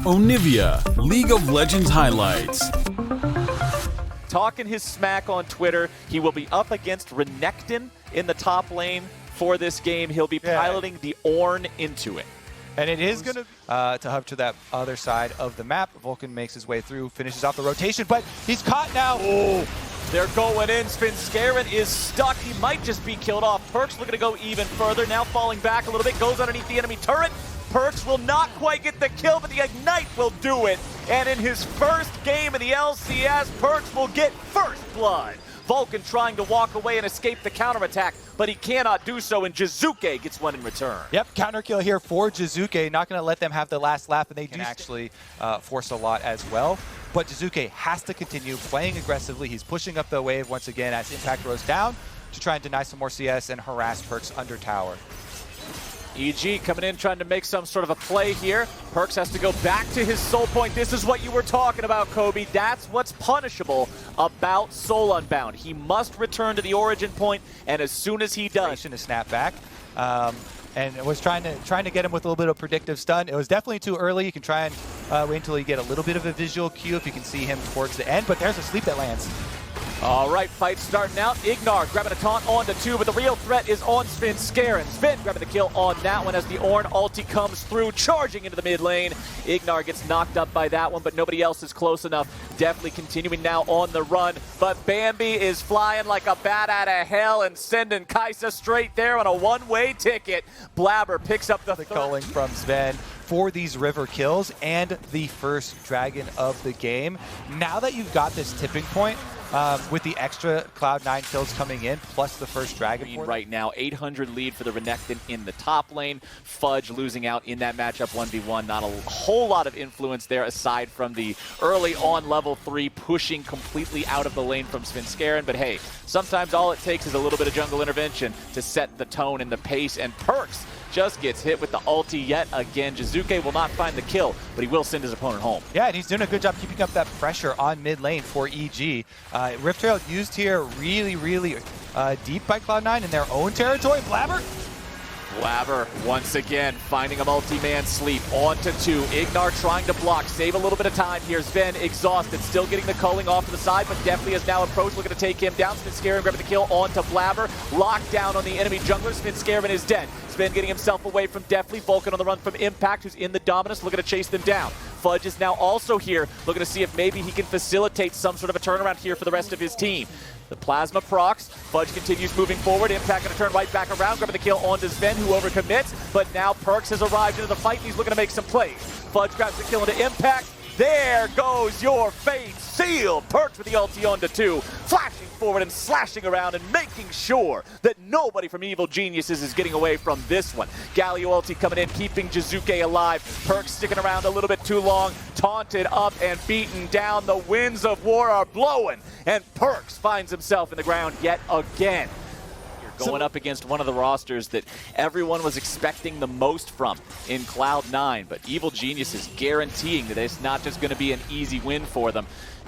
Onivia, League of Legends highlights. Talking his smack on Twitter, he will be up against Renekton in the top lane for this game. He'll be piloting the Ornn into it. And it is going to hub to that other side of the map. Vulcan makes his way through, finishes off the rotation, but he's caught now. Oh, they're going in. Svenskeren is stuck. He might just be killed off. Perkz looking to go even further. Now falling back a little bit. Goes underneath the enemy turret. Perkz will not quite get the kill, but the Ignite will do it. And in his first game in the LCS, Perkz will get first blood. Vulcan trying to walk away and escape the counterattack, but he cannot do so, and Jizuke gets one in return. Yep, counter kill here for Jizuke. Not going to let them have the last laugh, and they can actually force a lot as well. But Jizuke has to continue playing aggressively. He's pushing up the wave once again as Impact goes down to try and deny some more CS and harass Perkz under tower. EG coming in trying to make some sort of a play here. Perkz has to go back to his soul point. This is what you were talking about, Kobe. That's what's punishable about Soul Unbound. He must return to the origin point, and as soon as he does, to snap back. And it was trying to get him with a little bit of predictive stun. It was definitely too early. You can try and wait until you get a little bit of a visual cue if you can see him towards the end, but there's a sleep that lands. All right, fight starting out. Ignar grabbing a taunt onto two, but the real threat is on Svenskeren. Sven grabbing the kill on that one as the Ornn ulti comes through, charging into the mid lane. Ignar gets knocked up by that one, but nobody else is close enough. Definitely continuing now on the run, but Bambi is flying like a bat out of hell and sending Kai'Sa straight there on a one-way ticket. Blabber picks up the culling from Sven for these river kills and the first dragon of the game. Now that you've got this tipping point, with the extra Cloud9 kills coming in, plus the first dragon. Right now, 800 lead for the Renekton in the top lane. Fudge losing out in that matchup 1v1. Not a whole lot of influence there aside from the early on level 3 pushing completely out of the lane from Svenskeren. But hey, sometimes all it takes is a little bit of jungle intervention to set the tone and the pace, and Perkz just gets hit with the ulti yet again. Jizuke will not find the kill, but he will send his opponent home. Yeah, and he's doing a good job keeping up that pressure on mid lane for EG. Rift Trail used here really deep by Cloud9 in their own territory. Blabber once again finding a multi-man sleep onto two. Ignar trying to block, save a little bit of time here. Sven exhausted, still getting the culling off to the side, but definitely has now approached, looking to take him down. Svenskeren grabbing the kill onto Blabber. Locked down on the enemy jungler. Svenskeren is dead. Sven getting himself away from Deftly. Vulcan on the run from Impact, who's in the Dominus, looking to chase them down. Fudge is now also here, looking to see if maybe he can facilitate some sort of a turnaround here for the rest of his team. The Plasma procs. Fudge continues moving forward. Impact going to turn right back around, grabbing the kill onto Sven, who overcommits. But now Perkz has arrived into the fight, and he's looking to make some plays. Fudge grabs the kill into Impact. There goes your fate sealed. Perkz with the ulti onto two, flashing forward and slashing around and making sure that nobody from Evil Geniuses is getting away from this one. Galio ulti coming in, keeping Jizuke alive. Perkz sticking around a little bit too long, taunted up and beaten down. The winds of war are blowing, and Perkz finds himself in the ground yet again. Going up against one of the rosters that everyone was expecting the most from in Cloud9, but Evil Genius is guaranteeing that it's not just going to be an easy win for them.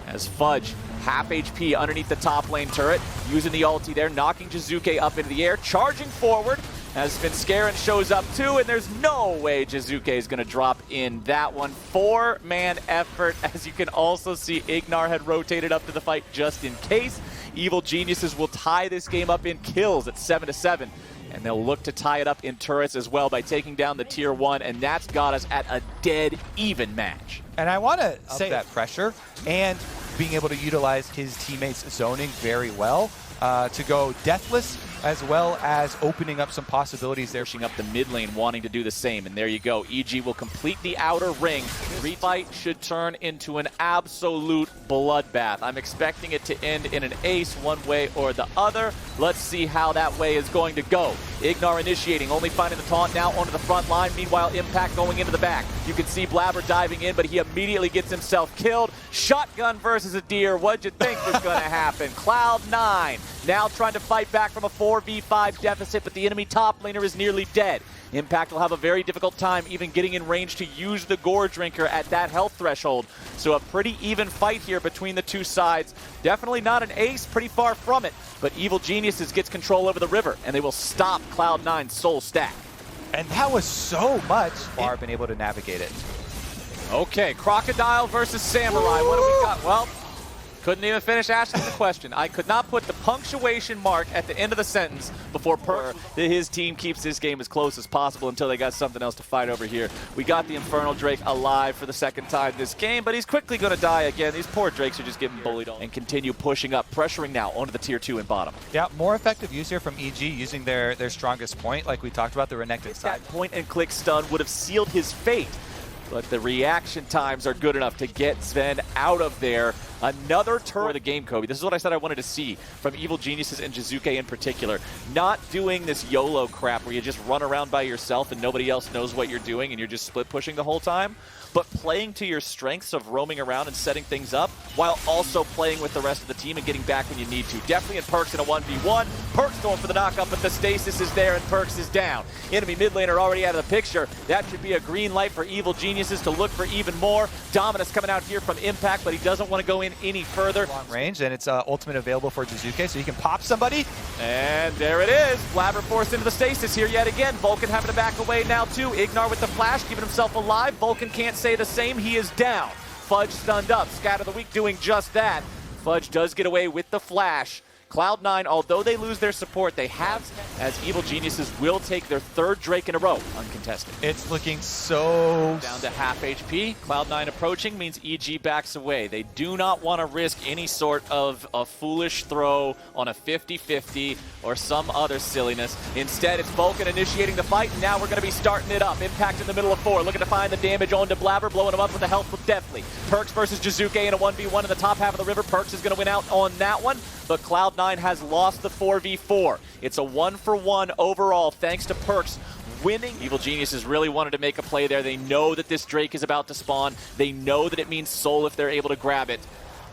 As Fudge, half HP underneath the top lane turret, using the ulti there, knocking Jizuke up into the air, charging forward as Svenskeren shows up too, and there's no way Jizuke is going to drop in that one. 4-man effort, as you can also see Ignar had rotated up to the fight just in case. Evil Geniuses will tie this game up in kills at 7-7. And they'll look to tie it up in turrets as well by taking down the tier 1, and that's got us at a dead even match. And I want to say that pressure and being able to utilize his teammates' zoning very well to go deathless, as well as opening up some possibilities there. Pushing up the mid lane, wanting to do the same, and there you go. EG will complete the outer ring. Fight should turn into an absolute bloodbath. I'm expecting it to end in an ace one way or the other. Let's see how that way is going to go. Ignar initiating, only finding the taunt now onto the front line. Meanwhile, Impact going into the back. You can see Blabber diving in, but he immediately gets himself killed. Shotgun versus a deer. What'd you think was going to happen? Cloud9 now trying to fight back from a 4v5 deficit, but the enemy top laner is nearly dead. Impact will have a very difficult time even getting in range to use the Gore Drinker at that health threshold. So a pretty even fight here between the two sides. Definitely not an ace, pretty far from it. But Evil Geniuses gets control over the river, and they will stop Cloud9's soul stack. And that was so much. Far been able to navigate it. Okay, Crocodile versus Samurai. What do we got? Well, couldn't even finish asking the question. I could not put the punctuation mark at the end of the sentence before his team keeps this game as close as possible until they got something else to fight over here. We got the Infernal Drake alive for the second time this game, but he's quickly going to die again. These poor Drakes are just getting bullied on and continue pushing up, pressuring now onto the tier 2 and bottom. Yeah, more effective use here from EG using their strongest point, like we talked about, the Renekton side. That point and click stun would have sealed his fate. But the reaction times are good enough to get Sven out of there. Another turn for the game, Kobe. This is what I said I wanted to see from Evil Geniuses and Jizuke in particular. Not doing this YOLO crap where you just run around by yourself and nobody else knows what you're doing and you're just split pushing the whole time. But playing to your strengths of roaming around and setting things up while also playing with the rest of the team and getting back when you need to. Definitely in Perkz in a 1v1. Perkz going for the knockup, but the stasis is there and Perkz is down. Enemy mid laner already out of the picture. That should be a green light for Evil Geniuses to look for even more. Dominus coming out here from Impact, but he doesn't want to go in any further. Long range, and it's ultimate available for Jizuke, so you can pop somebody. And there it is. Blabber forced into the stasis here yet again. Vulcan having to back away now too. Ignar with the flash, keeping himself alive. Vulcan can't say the same. He is down. Fudge stunned up. Scatter the Weak doing just that. Fudge does get away with the flash. Cloud9, although they lose their support, they have, as Evil Geniuses will take their third Drake in a row, uncontested. It's looking so... Down to half HP. Cloud9 approaching means EG backs away. They do not want to risk any sort of a foolish throw on a 50-50 or some other silliness. Instead, it's Vulcan initiating the fight, and now we're going to be starting it up. Impact in the middle of 4, looking to find the damage onto Blabber, blowing him up with the health with Deathly. Perkz versus Jizuke in a 1v1 in the top half of the river. Perkz is going to win out on that one, but Cloud9 has lost the 4v4. It's a 1-for-1 overall thanks to Perkz winning. Evil Geniuses really wanted to make a play there. They know that this Drake is about to spawn. They know that it means soul if they're able to grab it.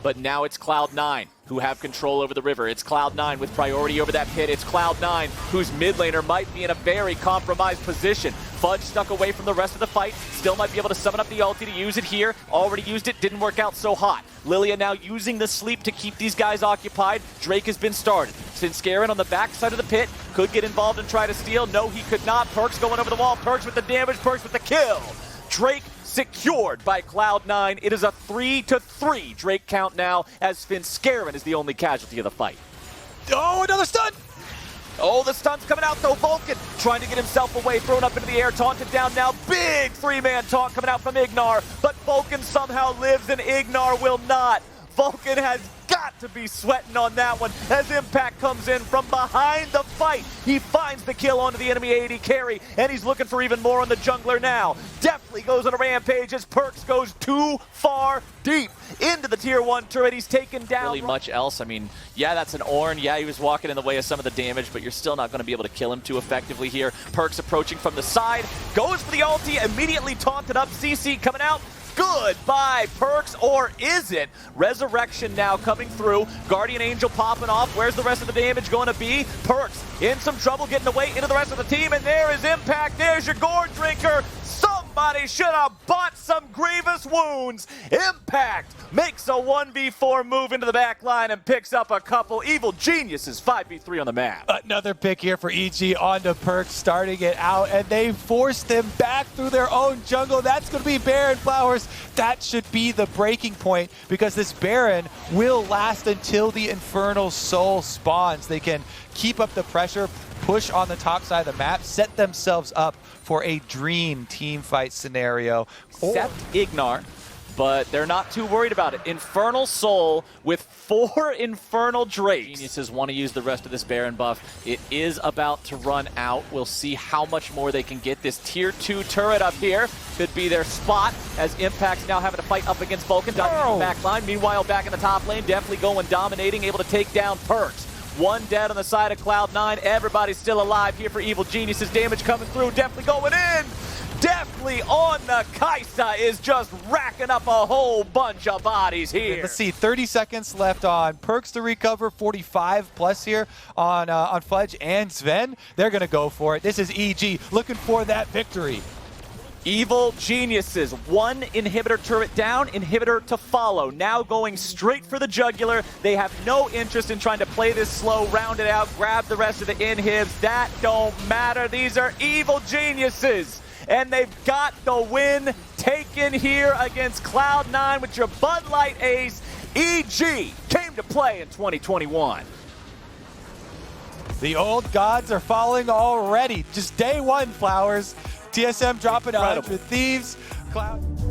But now it's Cloud9 who have control over the river. It's Cloud9 with priority over that pit. It's Cloud9 whose mid laner might be in a very compromised position. Fudge stuck away from the rest of the fight. Still might be able to summon up the ulti to use it here. Already used it, didn't work out so hot. Lilia now using the sleep to keep these guys occupied. Drake has been started. Sinskarin on the back side of the pit could get involved and try to steal. No, he could not. Perkz going over the wall. Perkz with the damage. Perkz with the kill. Drake secured by Cloud9. It is a 3-3 Drake count now, as Sinskarin is the only casualty of the fight. Oh, another stun! Oh, the stun's coming out though. Vulcan trying to get himself away, thrown up into the air, taunted down now. Big three-man taunt coming out from Ignar, but Vulcan somehow lives and Ignar will not. Vulcan has got to be sweating on that one as Impact comes in from behind the fight. He finds the kill onto the enemy AD carry, and he's looking for even more on the jungler now. Definitely goes on a rampage as Perkz goes too far deep into the tier 1 turret. He's taken down. Really much else. I mean, yeah, that's an Ornn. Yeah, he was walking in the way of some of the damage, but you're still not going to be able to kill him too effectively here. Perkz approaching from the side, goes for the ulti, immediately taunted up. CC coming out. Goodbye, Perkz, or is it? Resurrection now coming through. Guardian Angel popping off. Where's the rest of the damage going to be? Perkz in some trouble getting away into the rest of the team, and there is Impact. There's your Gourd Drinker. Somebody should have bought some grievous wounds. Impact makes a 1v4 move into the back line and picks up a couple. Evil Geniuses 5v3 on the map. Another pick here for EG onto Perkz, starting it out, and they forced them back through their own jungle. That's going to be Baron Flowers. That should be the breaking point, because this Baron will last until the Infernal Soul spawns. They can keep up the pressure, push on the top side of the map, set themselves up for a dream team fight scenario. Except Ignar, but they're not too worried about it. Infernal Soul with 4 Infernal Drakes. Geniuses want to use the rest of this Baron buff. It is about to run out. We'll see how much more they can get. This tier 2 turret up here could be their spot, as Impact's now having to fight up against Vulcan. Diving in the back line. Meanwhile, back in the top lane, definitely going dominating, able to take down Perkz. 1 dead on the side of Cloud9. Everybody's still alive here for Evil Geniuses. Damage coming through. Definitely going in. Definitely on the Kaisa is just racking up a whole bunch of bodies here. Let's see, 30 seconds left on Perkz to recover, 45 plus here on Fudge and Sven. They're going to go for it. This is EG looking for that victory. Evil Geniuses, 1 inhibitor turret down, inhibitor to follow. Now going straight for the jugular. They have no interest in trying to play this slow, round it out, grab the rest of the inhibs. That don't matter. These are Evil Geniuses. and they've got the win taken here against Cloud9 with your Bud Light ace. EG came to play in 2021. The old gods are falling already. Just day one, Flowers. TSM dropping 100 Thieves. Cloud.